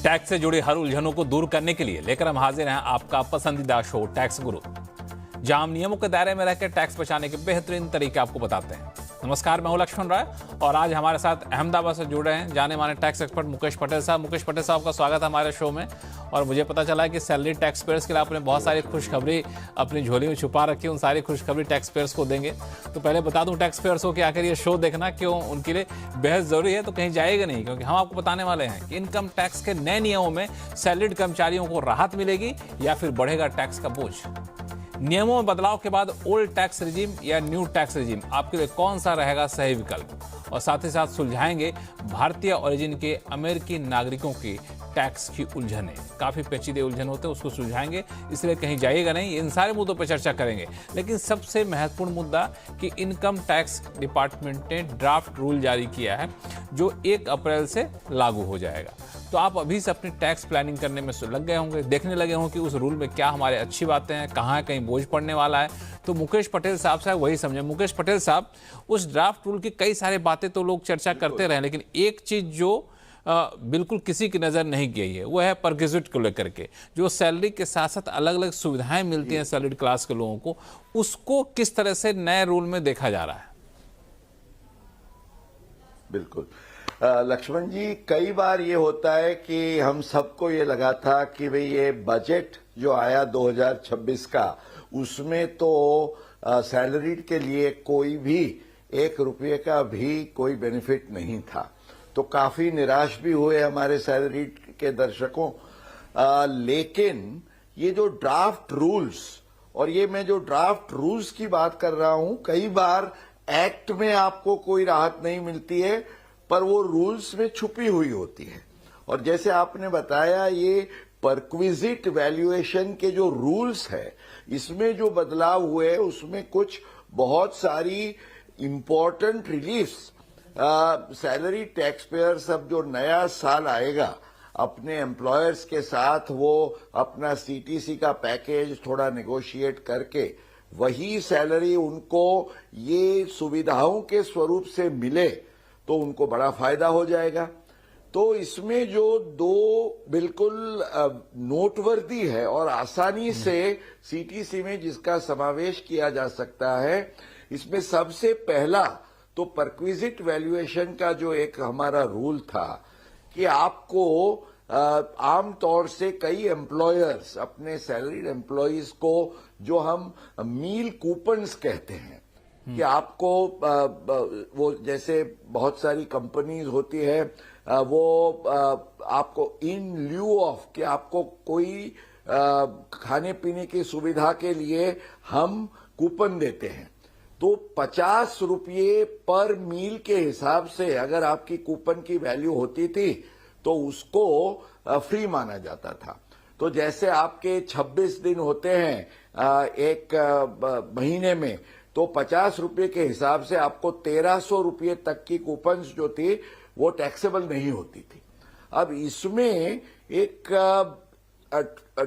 Tax से जुड़ी हर उलझनों को दूर करने के लिए लेकर हम हाजिर हैं आपका पसंदीदा शो टैक्स गुरु, जहां हम नियमों के दायरे में रहकर टैक्स बचाने के बेहतरीन तरीके आपको बताते हैं। नमस्कार, मैं हूं लक्ष्मण राय और आज हमारे साथ अहमदाबाद से जुड़ रहे हैं जाने माने टैक्स एक्सपर्ट मुकेश पटेल साहब। मुकेश पटेल साहब का स्वागत है हमारे शो में। और मुझे पता चला है कि सैलरी टैक्स पेयर्स के लिए आपने बहुत सारी खुशखबरी अपनी झोली में छुपा रखी है, उन सारी खुशखबरी टैक्स पेयर्स को देंगे। तो पहले बता दूं टैक्स पेयर्स को कि आखिर ये शो देखना क्यों उनके लिए बेहद जरूरी है, तो कहीं जाएगा नहीं, क्योंकि हम आपको बताने वाले हैं कि इनकम टैक्स के नए नियमों में सैलरीड कर्मचारियों को राहत मिलेगी या फिर बढ़ेगा टैक्स का बोझ। नियमों में बदलाव के बाद ओल्ड टैक्स रिजीम या न्यू टैक्स रिजीम आपके लिए कौन सा रहेगा सही विकल्प, और साथ ही साथ सुलझाएंगे भारतीय ओरिजिन के अमेरिकी नागरिकों की टैक्स की उलझने। काफी पेचीदे उलझन होते हैं, उसको सुलझाएंगे, इसलिए कहीं जाइएगा नहीं। इन सारे मुद्दों पर चर्चा करेंगे, लेकिन सबसे महत्वपूर्ण मुद्दा कि इनकम टैक्स डिपार्टमेंट ने ड्राफ्ट रूल जारी किया है जो 1 अप्रैल से लागू हो जाएगा। तो आप अभी से अपनी टैक्स प्लानिंग करने में लग गए होंगे, देखने लगे होंगे कि उस रूल में क्या हमारे अच्छी बातें हैं, कहाँ कहीं बोझ पड़ने वाला है। तो मुकेश पटेल साहब से वही समझे। मुकेश पटेल साहब, उस ड्राफ्ट रूल की कई सारी बातें तो लोग चर्चा करते रहे, लेकिन एक चीज जो बिल्कुल किसी की नजर नहीं गई है वो है परक्विजिट को लेकर के, जो सैलरी के साथ साथ अलग अलग सुविधाएं मिलती हैं सैलरीड क्लास के लोगों को, उसको किस तरह से नए रूल में देखा जा रहा है। बिल्कुल लक्ष्मण जी, कई बार ये होता है कि हम सबको ये लगा था कि भाई ये बजट जो आया 2026 का, उसमें तो सैलरीड के लिए कोई भी 1 रुपये का भी कोई बेनिफिट नहीं था। तो काफी निराश भी हुए हमारे सैलरीड के दर्शकों। लेकिन ये जो ड्राफ्ट रूल्स, और ये मैं जो ड्राफ्ट रूल्स की बात कर रहा हूं, कई बार एक्ट में आपको कोई राहत नहीं मिलती है, पर वो रूल्स में छुपी हुई होती है। और जैसे आपने बताया, ये परक्विजिट वैल्यूएशन के जो रूल्स है, इसमें जो बदलाव हुए उसमें कुछ बहुत सारी important reliefs salary tax payer सब जो नया साल आएगा अपने एम्प्लॉयर्स के साथ, वो अपना सीटीसी का पैकेज थोड़ा नेगोशिएट करके वही सैलरी उनको ये सुविधाओं के स्वरूप से मिले तो उनको बड़ा फायदा हो जाएगा। तो इसमें जो 2 बिल्कुल नोटवर्दी है और आसानी से सीटीसी में जिसका समावेश किया जा सकता है, इसमें सबसे पहला तो परक्विजिट वैल्यूएशन का जो एक हमारा रूल था कि आपको आमतौर से कई एम्प्लॉयर्स अपने सैलरीड एम्प्लॉयज को जो हम मील कूपन्स कहते हैं कि आपको वो जैसे बहुत सारी कंपनीज होती है, वो आपको इन ल्यू ऑफ कि आपको कोई खाने पीने की सुविधा के लिए हम कूपन देते हैं, तो 50 रुपये पर मील के हिसाब से अगर आपकी कूपन की वैल्यू होती थी तो उसको फ्री माना जाता था। तो जैसे आपके 26 दिन होते हैं एक महीने में, तो 50 रुपये के हिसाब से आपको 1300 रुपये तक की कूपन्स जो थी वो टैक्सेबल नहीं होती थी। अब इसमें एक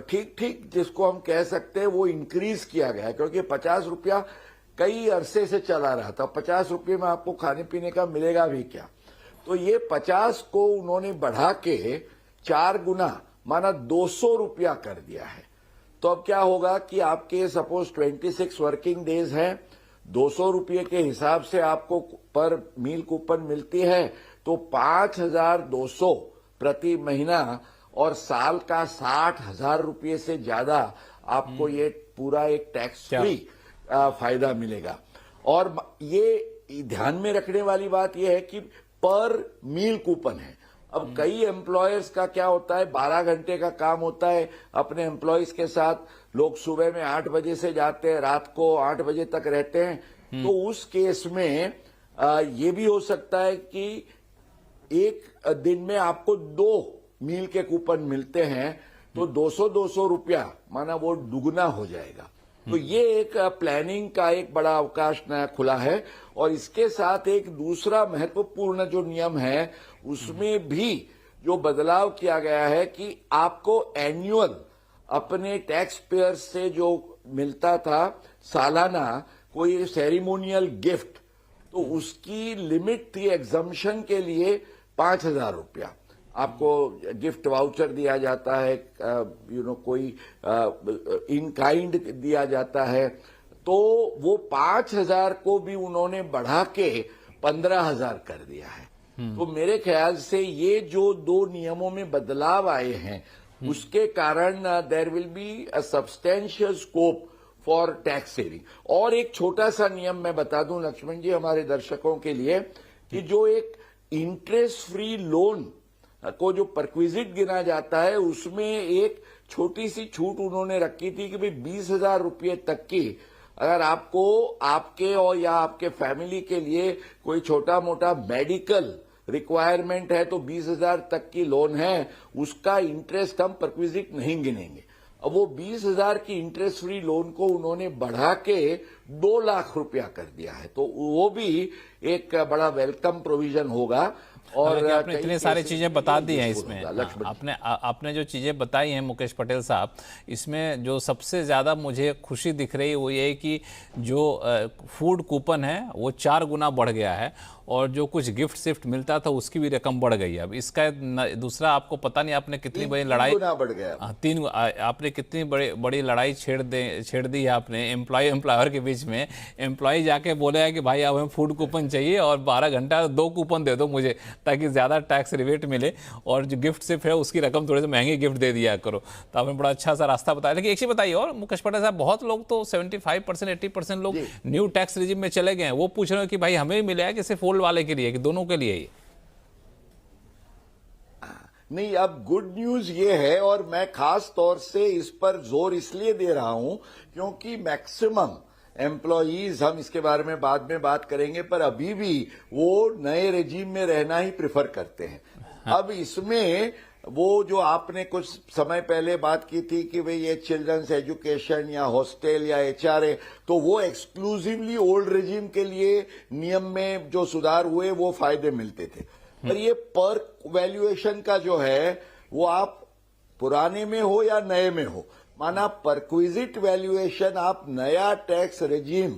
ठीक जिसको हम कह सकते हैं वो इंक्रीज किया गया है, क्योंकि 50 रुपया कई अरसे से चला रहा था। 50 रुपये में आपको खाने पीने का मिलेगा भी क्या, तो ये 50 को उन्होंने बढ़ा के 4 गुना माना 200 रुपया कर दिया है। तो अब क्या होगा कि आपके सपोज 26 वर्किंग डेज हैं, 200 रुपये के हिसाब से आपको पर मील कूपन मिलती है, तो 5200 प्रति महीना और साल का 60,000 रुपये से ज्यादा आपको ये पूरा एक टैक्स फ्री फायदा मिलेगा। और ये ध्यान में रखने वाली बात यह है कि पर मील कूपन है। अब कई एम्प्लॉयर्स का क्या होता है, 12 घंटे का काम होता है अपने एम्प्लॉयज के साथ, लोग सुबह में 8 बजे से जाते हैं, रात को 8 बजे तक रहते हैं। तो उस केस में ये भी हो सकता है कि एक दिन में आपको 2 मील के कूपन मिलते हैं, तो 200 रुपया माना वो दुगना हो जाएगा। तो ये एक प्लानिंग का एक बड़ा अवकाश नया खुला है। और इसके साथ एक दूसरा महत्वपूर्ण जो नियम है, उसमें भी जो बदलाव किया गया है कि आपको एनुअल अपने टैक्स पेयर्स से जो मिलता था सालाना कोई सेरेमोनियल गिफ्ट, तो उसकी लिमिट थी एग्जम्पशन के लिए 5,000 रुपया। आपको गिफ्ट वाउचर दिया जाता है, कोई इन काइंड दिया जाता है, तो वो 5,000 को भी उन्होंने बढ़ा के 15,000 कर दिया है। तो मेरे ख्याल से ये जो दो नियमों में बदलाव आए हैं उसके कारण there will be a substantial scope for tax saving. और एक छोटा सा नियम मैं बता दूं लक्ष्मण जी हमारे दर्शकों के लिए कि जो एक इंटरेस्ट फ्री लोन को जो परक्विजिट गिना जाता है उसमें एक छोटी सी छूट उन्होंने रखी थी कि भाई 20,000 रुपये तक की अगर आपको आपके और या आपके फैमिली के लिए कोई छोटा मोटा मेडिकल रिक्वायरमेंट है तो 20,000 तक की लोन है, उसका इंटरेस्ट हम परक्विजिट नहीं गिनेंगे। अब वो 20,000 की इंटरेस्ट फ्री लोन को उन्होंने बढ़ा के 2 लाख रुपया कर दिया है, तो वो भी एक बड़ा वेलकम प्रोविजन होगा। और आपने इतनी सारी चीजें बता दी हैं इसमें, आपने जो चीजें बताई हैं मुकेश पटेल साहब, इसमें जो सबसे ज्यादा मुझे खुशी दिख रही है वो ये कि जो फूड कूपन है वो 4 गुना बढ़ गया है और जो कुछ गिफ्ट सिफ्ट मिलता था उसकी भी रकम बढ़ गई है। अब इसका दूसरा आपको पता नहीं आपने कितनी बड़ी लड़ाई बढ़ गया, आपने कितनी बड़ी लड़ाई छेड़ दी है आपने एम्प्लॉयर के बीच में। एम्प्लॉय जाके बोले है कि भाई अब हमें फूड कूपन चाहिए और 12 घंटा 2 कूपन दे दो मुझे ताकि ज्यादा टैक्स रिबेट मिले, और जो गिफ्ट सिर्फ है उसकी रकम थोड़े से महंगे गिफ्ट दे दिया करो। तो आपने बड़ा अच्छा सा रास्ता बताया। लेकिन एक चीज बताइए और मुकेश पटेल साहब, बहुत लोग तो 75% 80% लोग न्यू टैक्स रिजिम में चले गए हैं, वो पूछ रहे हैं कि भाई हमें भी मिला है कि सिर्फ ओल्ड वाले के लिए कि दोनों के लिए ही? नहीं, अब गुड न्यूज ये है और मैं खास तौर से इस पर जोर इसलिए दे रहा हूं क्योंकि मैक्सिमम एम्प्लॉयज, हम इसके बारे में बाद में बात करेंगे, पर अभी भी वो नए रेजिम में रहना ही प्रेफर करते हैं। अब इसमें वो जो आपने कुछ समय पहले बात की थी कि भाई ये चिल्ड्रंस एजुकेशन या हॉस्टल या एचआरए, तो वो एक्सक्लूसिवली ओल्ड रेजिम के लिए नियम में जो सुधार हुए वो फायदे मिलते थे। पर ये पर वैल्यूएशन का जो है वो आप पुराने में हो या नए में हो, माना परक्विजिट वैल्यूएशन आप नया टैक्स रेजिम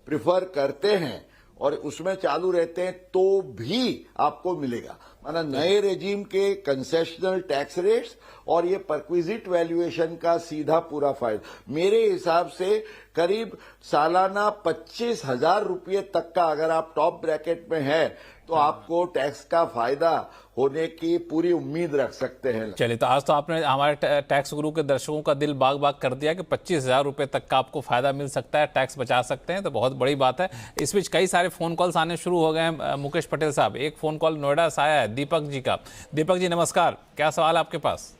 प्रिफर करते हैं और उसमें चालू रहते हैं तो भी आपको मिलेगा। माना नए रेजिम के कंसेशनल टैक्स रेट्स और ये परक्विजिट वैल्यूएशन का सीधा पूरा फायदा मेरे हिसाब से करीब सालाना 25,000 रुपये तक का अगर आप टॉप ब्रैकेट में है तो आपको टैक्स का फायदा होने की पूरी उम्मीद रख सकते हैं। चलिए, तो आज तो आपने हमारे टैक्स गुरु के दर्शकों का दिल बाग बाग कर दिया कि 25,000 रुपये तक का आपको फायदा मिल सकता है, टैक्स बचा सकते हैं, तो बहुत बड़ी बात है। इस बीच कई सारे फोन कॉल्स आने शुरू हो गए हैं मुकेश पटेल साहब। एक फोन कॉल नोएडा से आया है दीपक जी का। दीपक जी नमस्कार, क्या सवाल आपके पास?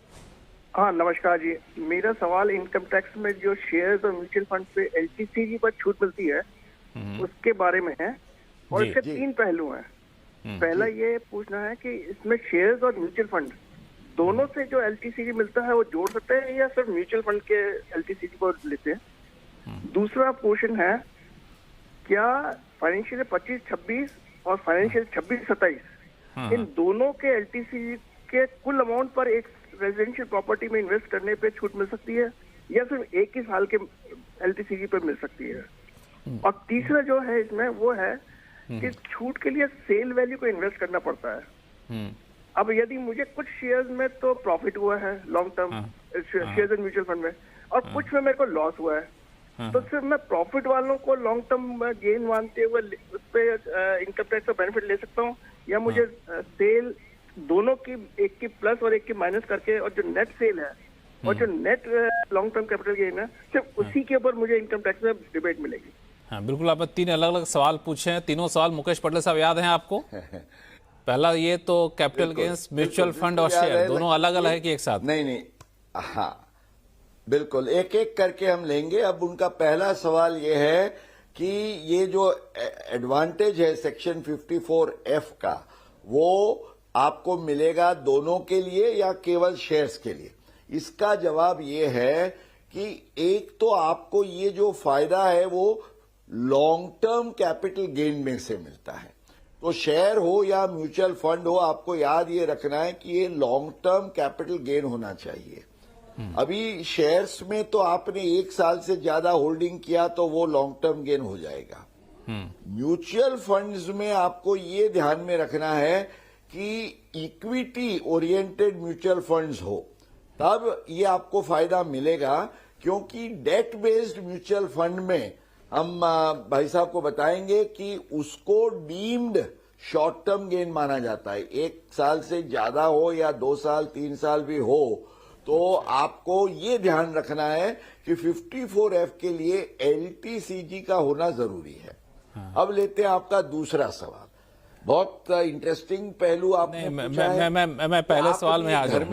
हाँ नमस्कार जी, मेरा सवाल इनकम टैक्स में जो शेयर्स और म्यूचुअल फंड पे एलटीसीजी पर छूट मिलती है उसके बारे में है और इसके 3 पहलू हैं। पहला ये पूछना है कि इसमें शेयर्स और म्यूचुअल फंड दोनों से जो एलटीसीजी मिलता है वो जोड़ सकते हैं या सिर्फ म्यूचुअल फंड के एलटीसीजी को लेते हैं? दूसरा क्वेश्चन है, क्या फाइनेंशियल 25-26 और फाइनेंशियल 26-27 इन दोनों के एलटीसीजी के कुल अमाउंट पर एक रेजिडेंशियल प्रॉपर्टी में इन्वेस्ट करने पे छूट मिल सकती है या सिर्फ एक ही साल के एलटीसीजी पे मिल सकती है? और तीसरा जो है इसमें वो है कि छूट के लिए सेल वैल्यू को इन्वेस्ट करना पड़ता है। अब यदि मुझे कुछ शेयर्स में तो प्रॉफिट हुआ है long term shares and mutual fund में और कुछ में मेरे को लॉस हुआ है, तो सिर्फ मैं प्रॉफिट वालों को लॉन्ग टर्म गेन मानते हुए उस पर इनकम टैक्स का बेनिफिट ले सकता हूँ या मुझे सेल दोनों की, एक की प्लस और एक की माइनस करके, और जो नेट सेल है और जो net long term capital gain है सिर्फ उसी के ऊपर मुझे इनकम टैक्स में रिबेट मिलेगी? हाँ बिल्कुल, आपने 3 अलग अलग सवाल पूछे हैं। तीनों सवाल मुकेश पटेल साहब याद हैं आपको? पहला ये तो कैपिटल गेन्स, म्यूचुअल फंड और शेयर दोनों अलग अलग है कि एक साथ? नहीं, हाँ बिल्कुल, एक एक करके हम लेंगे। अब उनका पहला सवाल ये है कि ये जो एडवांटेज है सेक्शन 54F का वो आपको मिलेगा दोनों के लिए या केवल शेयर्स के लिए? इसका जवाब ये है कि एक तो आपको ये जो फायदा है वो लॉन्ग टर्म कैपिटल गेन में से मिलता है। तो शेयर हो या म्यूचुअल फंड हो, आपको याद ये रखना है कि ये लॉन्ग टर्म कैपिटल गेन होना चाहिए। अभी शेयर्स में तो आपने 1 साल से ज्यादा होल्डिंग किया तो वो लॉन्ग टर्म गेन हो जाएगा। म्यूचुअल फंड्स में आपको ये ध्यान में रखना है कि इक्विटी ओरिएंटेड म्यूचुअल फंड्स हो, तब ये आपको फायदा मिलेगा। क्योंकि डेट बेस्ड म्यूचुअल फंड में हम भाई साहब को बताएंगे कि उसको डीम्ड शॉर्ट टर्म गेन माना जाता है। 1 साल से ज्यादा हो या 2 साल 3 साल भी हो, तो आपको ये ध्यान रखना है कि 54F के लिए एलटीसीजी का होना जरूरी है। अब लेते हैं आपका दूसरा सवाल। बहुत इंटरेस्टिंग पहलू आपने पूछा है। मैं पहले सवाल में आ जाऊं।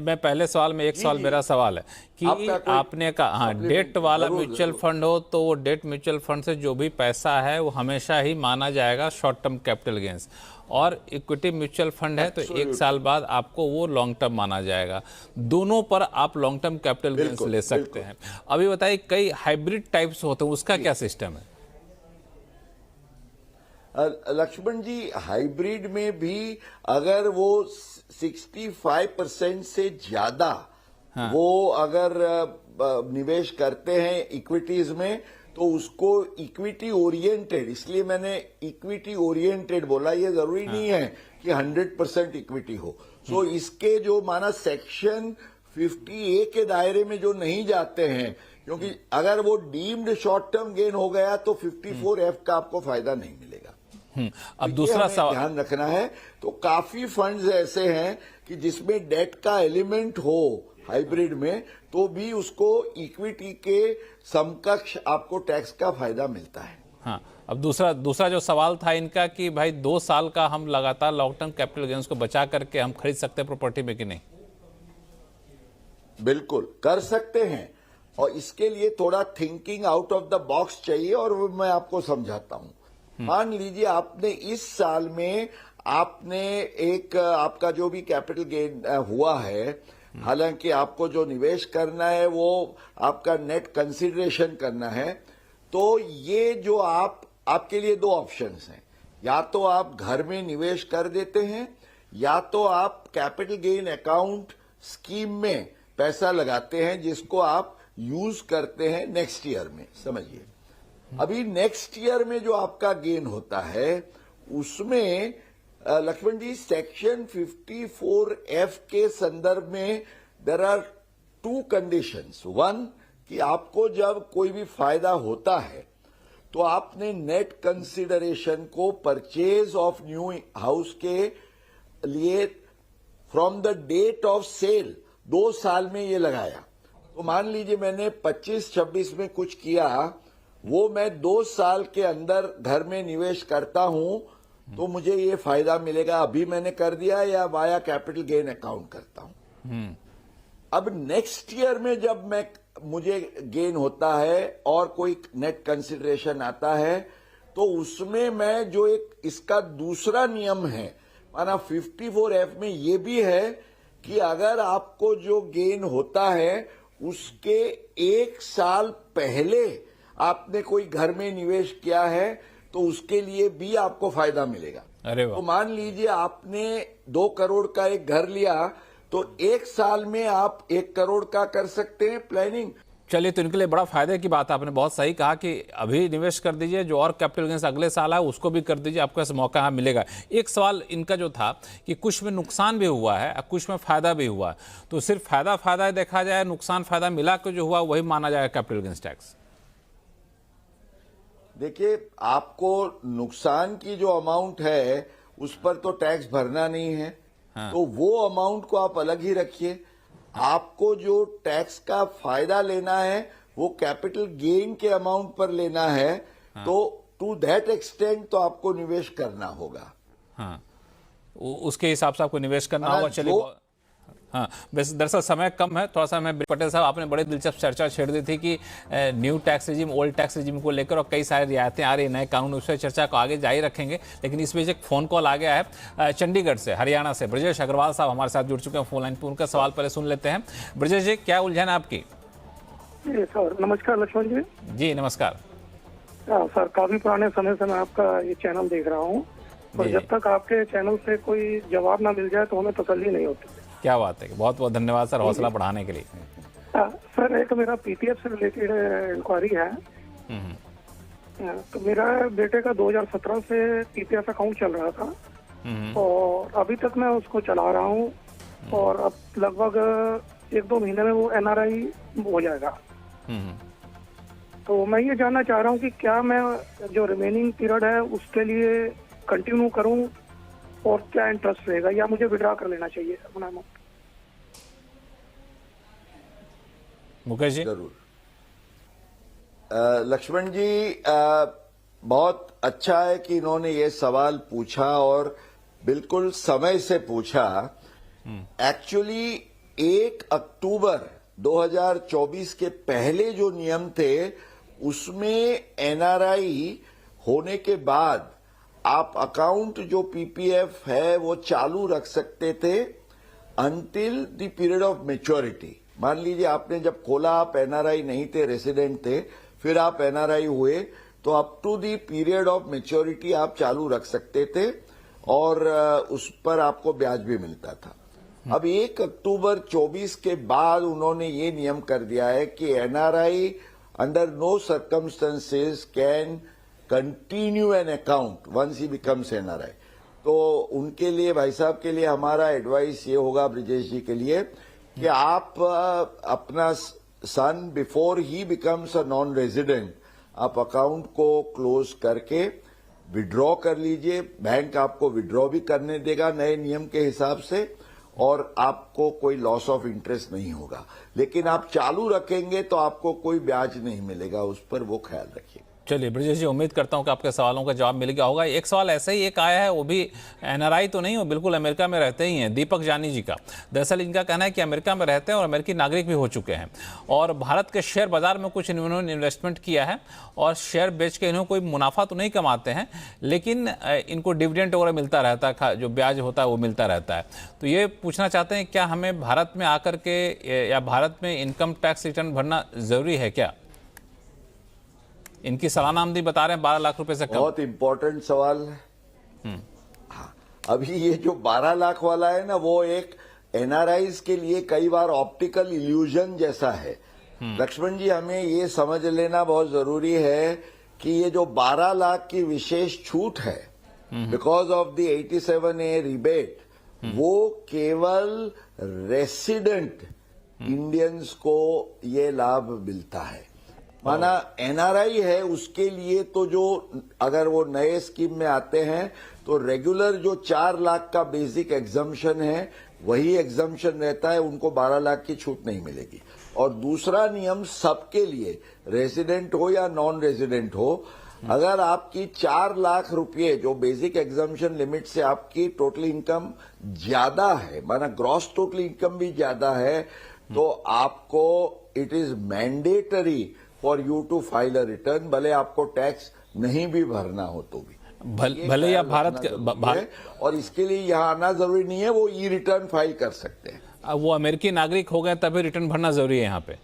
मैं पहले सवाल में एक सवाल मेरा सवाल है कि आपने कहा हाँ डेट वाला म्यूचुअल फंड हो तो वो डेट म्यूचुअल फंड से जो भी पैसा है वो हमेशा ही माना जाएगा शॉर्ट टर्म कैपिटल गेंस, और इक्विटी म्यूचुअल फंड है तो 1 साल बाद आपको वो लॉन्ग टर्म माना जाएगा। दोनों पर आप लॉन्ग टर्म कैपिटल गेंस ले सकते हैं। अभी बताइए कई हाइब्रिड टाइप्स होते हैं, उसका क्या सिस्टम है? लक्ष्मण जी, हाइब्रिड में भी अगर वो 65% से ज्यादा वो अगर निवेश करते हैं इक्विटीज में, तो उसको इक्विटी ओरिएंटेड, इसलिए मैंने इक्विटी ओरिएंटेड बोला, ये जरूरी नहीं है कि 100% इक्विटी हो। सो इसके जो माना सेक्शन 50A के दायरे में जो नहीं जाते हैं, क्योंकि अगर वो डीम्ड शॉर्ट टर्म गेन हो गया तो 54F का आपको फायदा नहीं मिलेगा। अब दूसरा सवाल ध्यान रखना है। तो काफी फंड्स ऐसे हैं कि जिसमें डेट का एलिमेंट हो हाइब्रिड में, तो भी उसको इक्विटी के समकक्ष आपको टैक्स का फायदा मिलता है। हाँ, अब दूसरा जो सवाल था इनका कि भाई 2 साल का हम लगातार लॉन्ग टर्म कैपिटल गेन्स को बचा करके हम खरीद सकते हैं प्रॉपर्टी में कि नहीं? बिल्कुल कर सकते हैं, और इसके लिए थोड़ा thinking out of the box चाहिए, और वो मैं आपको समझाता हूं। मान लीजिए आपने इस साल में आपने एक आपका जो भी कैपिटल गेन हुआ है, हालांकि आपको जो निवेश करना है वो आपका नेट कंसिडरेशन करना है, तो ये जो आपके लिए 2 ऑप्शंस हैं। या तो आप घर में निवेश कर देते हैं, या तो आप कैपिटल गेन अकाउंट स्कीम में पैसा लगाते हैं, जिसको आप यूज करते हैं नेक्स्ट ईयर में। समझिए, अभी नेक्स्ट ईयर में जो आपका गेन होता है उसमें लक्ष्मण जी सेक्शन 54F के संदर्भ में देयर आर 2 कंडीशंस। 1 कि आपको जब कोई भी फायदा होता है तो आपने नेट कंसिडरेशन को परचेज ऑफ न्यू हाउस के लिए from the date of sale 2 साल में ये लगाया। तो मान लीजिए मैंने 25-26 में कुछ किया, वो मैं 2 साल के अंदर घर में निवेश करता हूं तो मुझे ये फायदा मिलेगा। अभी मैंने कर दिया या वाया कैपिटल गेन अकाउंट करता हूं। अब नेक्स्ट ईयर में जब मुझे गेन होता है और कोई नेट कंसिडरेशन आता है, तो उसमें मैं जो एक इसका दूसरा नियम है, माना 54F में ये भी है कि अगर आपको जो गेन होता है उसके 1 साल पहले आपने कोई घर में निवेश किया है तो उसके लिए भी आपको फायदा मिलेगा। अरे वाह। तो मान लीजिए आपने 2 करोड़ का एक घर लिया, तो 1 साल में आप 1 करोड़ का कर सकते हैं प्लानिंग। चलिए, तो इनके लिए बड़ा फायदे की बात आपने बहुत सही कहा कि अभी निवेश कर दीजिए, जो और कैपिटल गेन्स अगले साल है उसको भी कर दीजिए, आपको ऐसा मौका मिलेगा। एक सवाल इनका जो था कि कुछ में नुकसान भी हुआ है, कुछ में फायदा भी हुआ है, तो सिर्फ फायदा देखा जाए, नुकसान फायदा मिला के जो हुआ वही माना जाएगा कैपिटल गेन्स टैक्स? देखिए, आपको नुकसान की जो अमाउंट है उस पर तो टैक्स भरना नहीं है। हाँ। तो वो अमाउंट को आप अलग ही रखिए। आपको जो टैक्स का फायदा लेना है वो कैपिटल गेन के अमाउंट पर लेना है। हाँ। तो टू दैट एक्सटेंट तो आपको निवेश करना होगा। हाँ, उसके हिसाब से आपको निवेश करना होगा। चलिए, हाँ, वैसे दरअसल समय कम है, थोड़ा सा मैं पटेल साहब, आपने बड़ी दिलचस्प चर्चा छेड़ दी थी कि new tax regime, old tax regime को लेकर और कई सारी रियायतें आ रही है, नए कानून, उस चर्चा को आगे जारी रखेंगे। लेकिन इस बीच एक फोन कॉल आ गया है चंडीगढ़ से, हरियाणा से। ब्रजेश अग्रवाल साहब हमारे साथ जुड़ चुके हैं फोन लाइन पर। उनका सवाल पहले सुन लेते हैं। ब्रजेश जी, क्या उलझन है आपकी? सर नमस्कार लक्ष्मण जी। जी नमस्कार। सर, काफी पुराने समय से मैं आपका ये चैनल देख रहा हूँ, और जब तक आपके चैनल से कोई जवाब ना मिल जाए तो हमें तसल्ली नहीं होती। क्या बात है, बहुत बहुत धन्यवाद सर, हौसला बढ़ाने के लिए। सर, एक मेरा पीपीएफ से रिलेटेड इंक्वायरी है। तो मेरा बेटे का 2017 से पीपीएफ अकाउंट चल रहा था, और अभी तक मैं उसको चला रहा हूँ और अब लगभग 1-2 महीने में वो NRI हो जाएगा। तो मैं ये जानना चाह रहा हूँ कि क्या मैं जो रिमेनिंग पीरियड है उसके लिए कंटिन्यू करूँ और क्या इंटरेस्ट रहेगा, या मुझे विड्रॉ कर लेना चाहिए अपना अमाउंट? मुकेश जी। जरूर। लक्ष्मण जी, बहुत अच्छा है कि इन्होंने ये सवाल पूछा और बिल्कुल समय से पूछा। एक्चुअली 1 अक्टूबर 2024 के पहले जो नियम थे उसमें NRI होने के बाद आप अकाउंट जो PPF है वो चालू रख सकते थे until the period of maturity. मान लीजिए आपने जब खोला आप NRI नहीं थे, रेसिडेंट थे, फिर आप NRI हुए तो up to the period of maturity आप चालू रख सकते थे और उस पर आपको ब्याज भी मिलता था। अब 1 अक्टूबर 24 के बाद उन्होंने ये नियम कर दिया है कि NRI under no circumstances can continue an account once he becomes NRI। तो उनके लिए, भाई साहब के लिए हमारा एडवाइस ये होगा, ब्रिजेश जी के लिए, कि आप अपना son before he becomes a non resident आप अकाउंट को क्लोज करके विड्रॉ कर लीजिए। बैंक आपको विड्रॉ भी करने देगा नए नियम के हिसाब से और आपको कोई लॉस ऑफ इंटरेस्ट नहीं होगा। लेकिन आप चालू रखेंगे तो आपको कोई ब्याज नहीं मिलेगा उस पर, वो ख्याल रखिए। चलिए ब्रिजेश जी, उम्मीद करता हूं कि आपके सवालों का जवाब मिल गया होगा। एक सवाल ऐसे ही एक आया है, वो भी NRI तो नहीं, वो बिल्कुल अमेरिका में रहते ही हैं, दीपक जानी जी का। दरअसल इनका कहना है कि अमेरिका में रहते हैं और अमेरिकी नागरिक भी हो चुके हैं और भारत के शेयर बाजार में कुछ इन्होंने इन्वेस्टमेंट किया है और शेयर बेच के इन्होंने कोई मुनाफा तो नहीं कमाते हैं, लेकिन इनको डिविडेंड वगैरह मिलता रहता है, जो ब्याज होता है वो मिलता रहता है। तो ये पूछना चाहते हैं क्या हमें भारत में आकर के या भारत में इनकम टैक्स रिटर्न भरना जरूरी है क्या? इनकी सालाना आमदनी बता रहे हैं 12 लाख रुपए से कम। बहुत इंपॉर्टेंट सवाल है। हाँ, अभी ये जो 12 लाख वाला है ना, वो एक NRIs के लिए कई बार ऑप्टिकल इल्यूजन जैसा है। लक्ष्मण जी, हमें ये समझ लेना बहुत जरूरी है कि ये जो 12 लाख की विशेष छूट है because of the 87A rebate, वो केवल रेसिडेंट इंडियंस को ये लाभ मिलता है। माना NRI है उसके लिए तो जो अगर वो नए स्कीम में आते हैं तो रेगुलर जो 4 लाख का बेसिक एग्जम्पशन है वही एग्जम्पशन रहता है, उनको 12 लाख की छूट नहीं मिलेगी। और दूसरा नियम सबके लिए, रेजिडेंट हो या नॉन रेजिडेंट हो, अगर आपकी 4 लाख रुपए जो बेसिक एग्जम्पशन लिमिट से आपकी टोटल इनकम ज्यादा है, माना ग्रॉस टोटल इनकम भी ज्यादा है, तो आपको it is mandatory for you to file a return, भले आपको टैक्स नहीं भी भरना हो तो भी। भले या भारत के और इसके लिए यहाँ आना जरूरी नहीं है, वो ई रिटर्न फाइल कर सकते हैं। अब वो अमेरिकी नागरिक हो गए तभी रिटर्न भरना जरूरी है यहाँ पे?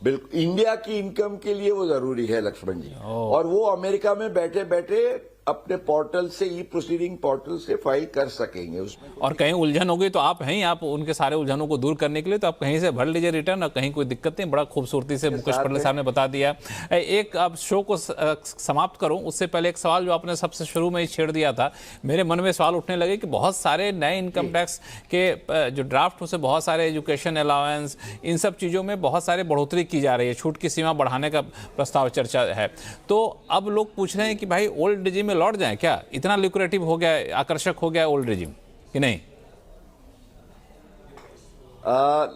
बिल्कुल, इंडिया की इनकम के लिए वो जरूरी है लक्ष्मण जी। और वो अमेरिका में बैठे बैठे अपने पोर्टल से, ई प्रोसीडिंग पोर्टल से फाइल कर सकेंगे उसमें। और कहीं उलझन हो गई तो आप हैं, आप उनके सारे उलझनों को दूर करने के लिए तो आप कहीं से भर लीजिए रिटर्न और कहीं कोई दिक्कत नहीं। बड़ा खूबसूरती से मुकेश पटले साहब ने बता दिया। एक अब शो को समाप्त करूं उससे पहले एक सवाल जो आपने सबसे शुरू में ही छेड़ दिया था, मेरे मन में सवाल उठने लगे कि बहुत सारे नए इनकम टैक्स के जो ड्राफ्ट से बहुत सारे एजुकेशन अलाउंस, इन सब चीज़ों में बहुत सारे बढ़ोतरी की जा रही है, छूट की सीमा बढ़ाने का प्रस्ताव चर्चा है। तो अब लोग पूछ रहे हैं कि भाई ओल्ड रेजिम में लौट जाएं क्या? इतना लुक्रेटिव हो गया, आकर्षक हो गया ओल्ड रेजिम कि नहीं?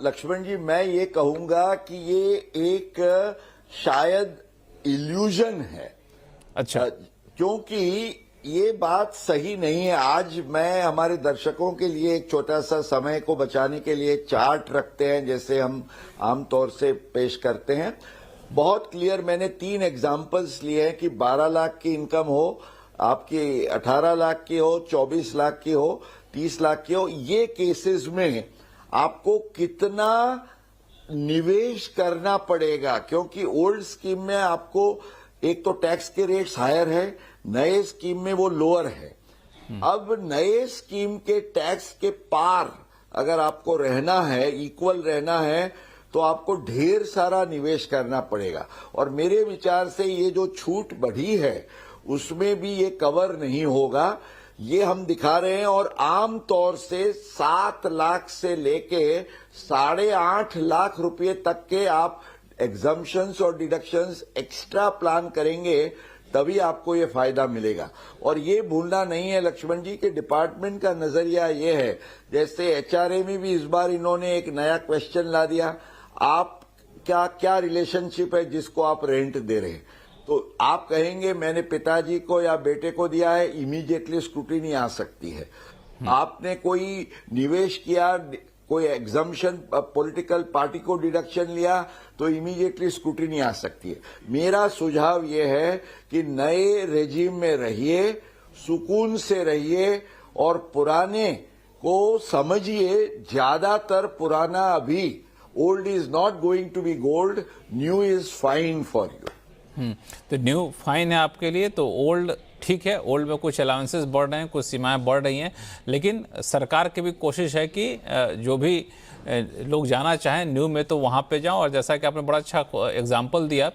लक्ष्मण जी, मैं ये कहूंगा कि ये एक शायद इल्यूजन है। अच्छा। क्योंकि ये बात सही नहीं है। आज मैं हमारे दर्शकों के लिए एक छोटा सा समय को बचाने के लिए चार्ट रखते हैं, जैसे हम आमतौर से पेश करते हैं। बहुत क्लियर, मैंने 3 एग्जाम्पल्स लिए हैं कि 12 लाख की इनकम हो, आपकी 18 लाख की हो, 24 लाख की हो, 30 लाख की हो, ये केसेस में आपको कितना निवेश करना पड़ेगा। क्योंकि ओल्ड स्कीम में आपको एक तो टैक्स के रेट्स हायर है, नए स्कीम में वो लोअर है। अब नए स्कीम के टैक्स के पार अगर आपको रहना है, इक्वल रहना है, तो आपको ढेर सारा निवेश करना पड़ेगा। और मेरे विचार से ये जो छूट बढ़ी है उसमें भी ये कवर नहीं होगा, ये हम दिखा रहे हैं। और आम तौर से 7 लाख से लेके 8.5 लाख रुपए तक के आप एग्जम्पशंस और डिडक्शंस एक्स्ट्रा प्लान करेंगे तभी आपको ये फायदा मिलेगा। और ये भूलना नहीं है लक्ष्मण जी कि डिपार्टमेंट का नजरिया ये है, जैसे एचआरए में भी इस बार इन्होंने एक नया क्वेश्चन ला दिया, आप क्या रिलेशनशिप है जिसको आप रेंट दे रहे हैं। तो आप कहेंगे मैंने पिताजी को या बेटे को दिया है, इमीडिएटली स्क्रूटिनी आ सकती है। आपने कोई निवेश किया, कोई एग्जम्पशन पॉलिटिकल पार्टी को डिडक्शन लिया तो इमीडिएटली स्क्रूटिनी आ सकती है। मेरा सुझाव यह है कि नए रेजिम में रहिए, सुकून से रहिए और पुराने को समझिए। ज्यादातर पुराना अभी old is not going to be gold, new is fine for you. तो न्यू फाइन है आपके लिए, तो ओल्ड ठीक है, ओल्ड में कुछ अलाउंसेस बढ़ रहे हैं, कुछ सीमाएं बढ़ रही हैं, लेकिन सरकार की भी कोशिश है कि जो भी लोग जाना चाहें न्यू में तो वहाँ पे जाओ। और जैसा कि आपने बड़ा अच्छा एग्जांपल दिया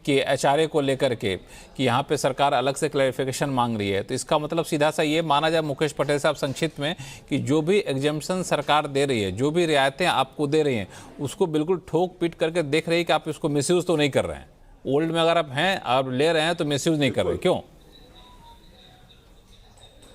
कि एचआरए को लेकर के कि यहाँ पे सरकार अलग से क्लैरिफिकेशन मांग रही है, तो इसका मतलब सीधा सा ये माना जाए मुकेश पटेल साहब संक्षिप्त में कि जो भी एग्जम्पशन सरकार दे रही है, जो भी रियायतें आपको दे रही हैं, उसको बिल्कुल ठोक पीट करके देख रही है कि आप इसको मिसयूज़ तो नहीं कर रहे हैं। ओल्ड में अगर आप हैं और ले रहे हैं तो मिसयूज़ नहीं कर रहे, क्यों?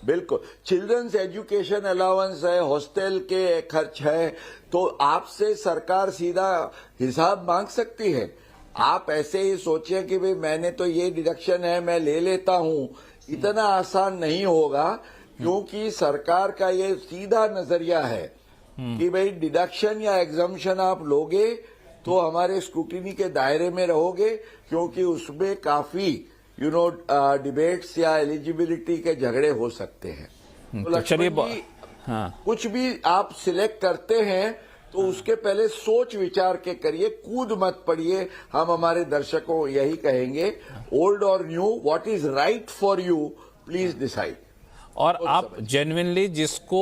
बिल्कुल, चिल्ड्रंस एजुकेशन अलाउंस है, हॉस्टल के खर्च है, तो आपसे सरकार सीधा हिसाब मांग सकती है। आप ऐसे ही सोचिए कि भाई मैंने तो ये डिडक्शन है मैं ले लेता हूं, इतना आसान नहीं होगा, क्योंकि सरकार का ये सीधा नजरिया है कि भाई डिडक्शन या एग्जम्पशन आप लोगे तो हमारे स्क्रूटिनी के दायरे में रहोगे, क्योंकि उसमें काफी डिबेट्स या एलिजिबिलिटी के झगड़े हो सकते हैं। तो लक्ष्मण जी, हाँ, कुछ भी आप सिलेक्ट करते हैं तो उसके पहले सोच विचार के करिए, कूद मत पड़िए। हम हमारे दर्शकों को यही कहेंगे, ओल्ड और new, what is right for you, please decide. और आप जेन्युइनली जिसको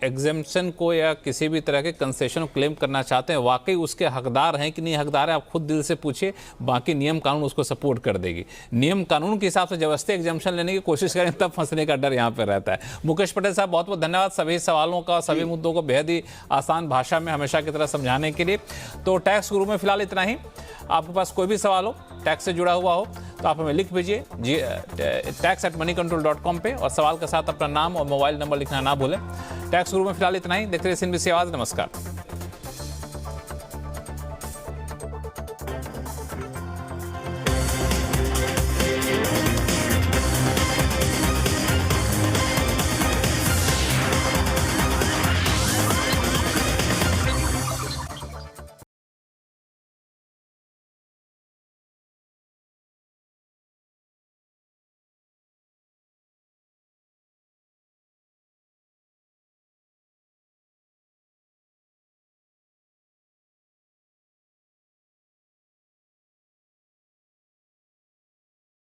एग्जेम्पशन को या किसी भी तरह के कंसेशन को क्लेम करना चाहते हैं, वाकई उसके हकदार हैं कि नहीं हकदार है, आप खुद दिल से पूछिए, बाकी नियम कानून उसको सपोर्ट कर देगी। नियम कानून के हिसाब से जबरदस्ती एग्जेम्पशन लेने की कोशिश करें तब फंसने का डर यहाँ पर रहता है। मुकेश पटेल साहब, बहुत बहुत धन्यवाद सभी सवालों का, सभी मुद्दों को बेहद ही आसान भाषा में हमेशा की तरह समझाने के लिए। तो टैक्स गुरु में फिलहाल इतना ही। आपके पास कोई भी सवाल हो, टैक्स से जुड़ा हुआ हो, तो आप हमें लिख भेजिए tax@moneycontrol.com पे, और सवाल के साथ अपना नाम और मोबाइल नंबर लिखना ना भूलें। टैक्स गुरु में फिलहाल इतना ही। देखते रहिए CNBC आवाज़। नमस्कार।